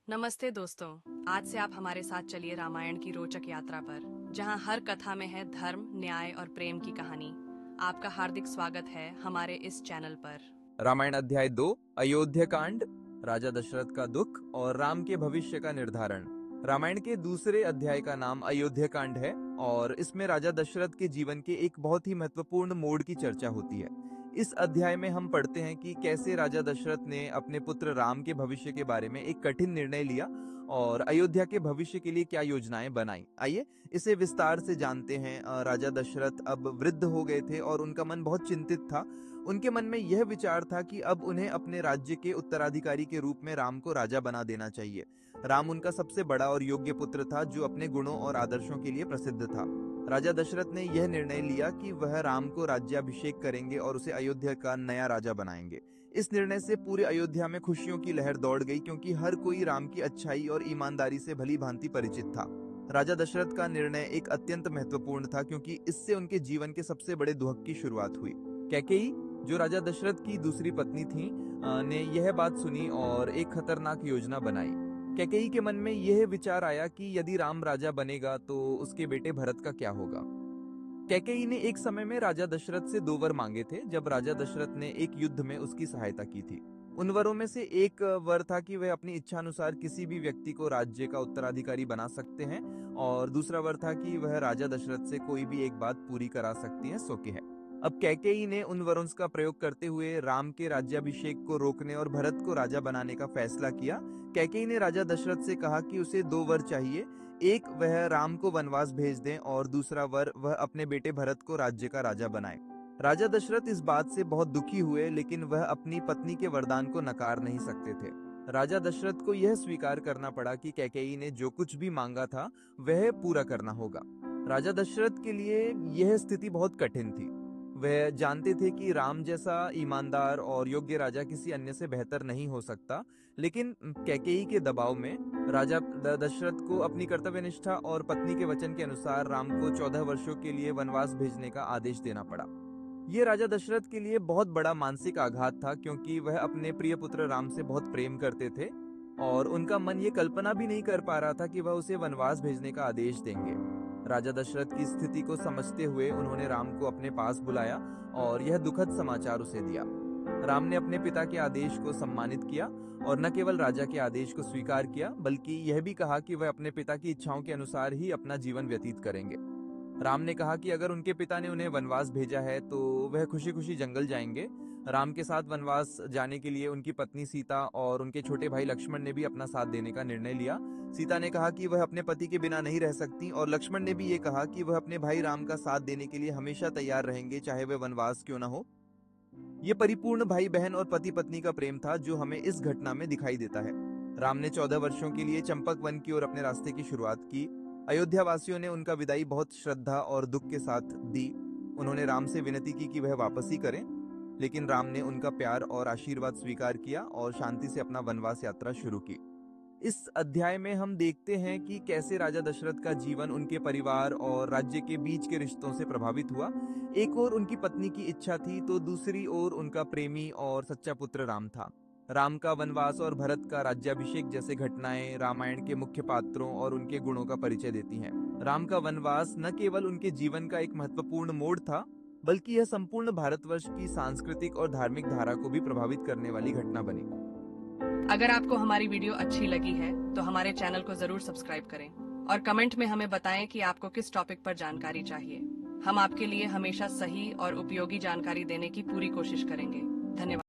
नमस्ते दोस्तों। आज से आप हमारे साथ चलिए रामायण की रोचक यात्रा पर, जहां हर कथा में है धर्म, न्याय और प्रेम की कहानी। आपका हार्दिक स्वागत है हमारे इस चैनल पर। रामायण अध्याय 2 अयोध्या कांड, राजा दशरथ का दुख और राम के भविष्य का निर्धारण। रामायण के दूसरे अध्याय का नाम अयोध्या कांड है और इसमें राजा दशरथ के जीवन के एक बहुत ही महत्वपूर्ण मोड़ की चर्चा होती है। इस अध्याय में हम पढ़ते हैं कि कैसे राजा दशरथ ने अपने पुत्र राम के भविष्य के बारे में एक कठिन निर्णय लिया और अयोध्या के भविष्य के लिए क्या योजनाएं बनाई। आइए इसे विस्तार से जानते हैं। राजा दशरथ अब वृद्ध हो गए थे और उनका मन बहुत चिंतित था। उनके मन में यह विचार था कि अब उन्हें अपने राज्य के उत्तराधिकारी के रूप में राम को राजा बना देना चाहिए। राम उनका सबसे बड़ा और योग्य पुत्र था, जो अपने गुणों और आदर्शों के लिए प्रसिद्ध था। राजा दशरथ ने यह निर्णय लिया कि वह राम को राज्याभिषेक करेंगे और उसे अयोध्या का नया राजा बनाएंगे। इस निर्णय से पूरे अयोध्या में खुशियों की लहर दौड़ गई, क्योंकि हर कोई राम की अच्छाई और ईमानदारी से भली भांति परिचित था। राजा दशरथ का निर्णय एक अत्यंत महत्वपूर्ण था, क्योंकि इससे उनके जीवन के सबसे बड़े दुख की शुरुआत हुई। कैकेयी, जो राजा दशरथ की दूसरी पत्नी थी, ने यह बात सुनी और एक खतरनाक योजना बनाई। कैकेयी के मन में यह विचार आया कि यदि राम राजा बनेगा तो उसके बेटे भरत का क्या होगा। कैकेयी ने एक समय में राजा दशरथ से 2 वर मांगे थे, जब राजा दशरथ ने एक युद्ध में उसकी सहायता की थी। उन वरों में से एक वर था कि वह अपनी इच्छा अनुसार किसी भी व्यक्ति को राज्य का उत्तराधिकारी बना सकते हैं, और दूसरा वर था कि वह राजा दशरथ से कोई भी एक बात पूरी करा सकती हैं, सो के है। अब कैकेयी ने उन वरों का प्रयोग करते हुए राम के राज्याभिषेक को रोकने और भरत को राजा बनाने का फैसला किया। कैकेयी ने राजा दशरथ से कहा कि उसे 2 वर चाहिए। एक, वह राम को वनवास भेज दें, और दूसरा वर, वह अपने बेटे भरत को राज्य का राजा बनाए। राजा दशरथ इस बात से बहुत दुखी हुए, लेकिन वह अपनी पत्नी के वरदान को नकार नहीं सकते थे। राजा दशरथ को यह स्वीकार करना पड़ा कि कैकेयी ने जो कुछ भी मांगा था वह पूरा करना होगा। राजा दशरथ के लिए यह स्थिति बहुत कठिन थी। वह जानते थे कि राम जैसा ईमानदार और योग्य राजा किसी अन्य से बेहतर नहीं हो सकता, लेकिन कैकेयी के दबाव में राजा दशरथ को अपनी कर्तव्यनिष्ठा और पत्नी के वचन के अनुसार राम को 14 वर्षों के लिए वनवास भेजने का आदेश देना पड़ा। ये राजा दशरथ के लिए बहुत बड़ा मानसिक आघात था, क्योंकि वह अपने प्रिय पुत्र राम से बहुत प्रेम करते थे और उनका मन ये कल्पना भी नहीं कर पा रहा था कि वह उसे वनवास भेजने का आदेश देंगे। राजा दशरथ की स्थिति को समझते हुए उन्होंने राम को अपने पास बुलाया और यह दुखद समाचार उसे दिया। राम ने अपने पिता के आदेश को सम्मानित किया और न केवल राजा के आदेश को स्वीकार किया, बल्कि यह भी कहा कि वह अपने पिता की इच्छाओं के अनुसार ही अपना जीवन व्यतीत करेंगे। राम ने कहा कि अगर उनके पिता ने उन्हें वनवास भेजा है तो वह खुशी खुशी जंगल जाएंगे। राम के साथ वनवास जाने के लिए उनकी पत्नी सीता और उनके छोटे भाई लक्ष्मण ने भी अपना साथ देने का निर्णय लिया। सीता ने कहा कि वह अपने पति के बिना नहीं रह सकती, और लक्ष्मण ने भी ये कहा कि वह अपने भाई राम का साथ देने के लिए हमेशा तैयार रहेंगे, चाहे वह वनवास क्यों ना हो। ये परिपूर्ण भाई बहन और पति पत्नी का प्रेम था, जो हमें इस घटना में दिखाई देता है। राम ने 14 वर्षों के लिए चंपक वन की ओर अपने रास्ते की शुरुआत की। अयोध्या वासियों ने उनका विदाई बहुत श्रद्धा और दुख के साथ दी। उन्होंने राम से विनती की कि वह वापस ही करें, लेकिन राम ने उनका प्यार और आशीर्वाद स्वीकार किया और शांति से अपना वनवास यात्रा शुरू की। इस अध्याय में हम देखते हैं कि कैसे राजा दशरथ का जीवन उनके परिवार और राज्य के बीच के रिश्तों से प्रभावित हुआ। एक ओर उनकी पत्नी की इच्छा थी, तो दूसरी ओर उनका प्रेमी और सच्चा पुत्र राम था। राम का वनवास और भरत का राज्याभिषेक जैसे घटनाएं रामायण के मुख्य पात्रों और उनके गुणों का परिचय देती हैं। राम का वनवास न केवल उनके जीवन का एक महत्वपूर्ण मोड़ था, बल्कि यह संपूर्ण भारतवर्ष की सांस्कृतिक और धार्मिक धारा को भी प्रभावित करने वाली घटना बनी। अगर आपको हमारी वीडियो अच्छी लगी है तो हमारे चैनल को जरूर सब्सक्राइब करें और कमेंट में हमें बताएं कि आपको किस टॉपिक पर जानकारी चाहिए। हम आपके लिए हमेशा सही और उपयोगी जानकारी देने की पूरी कोशिश करेंगे। धन्यवाद।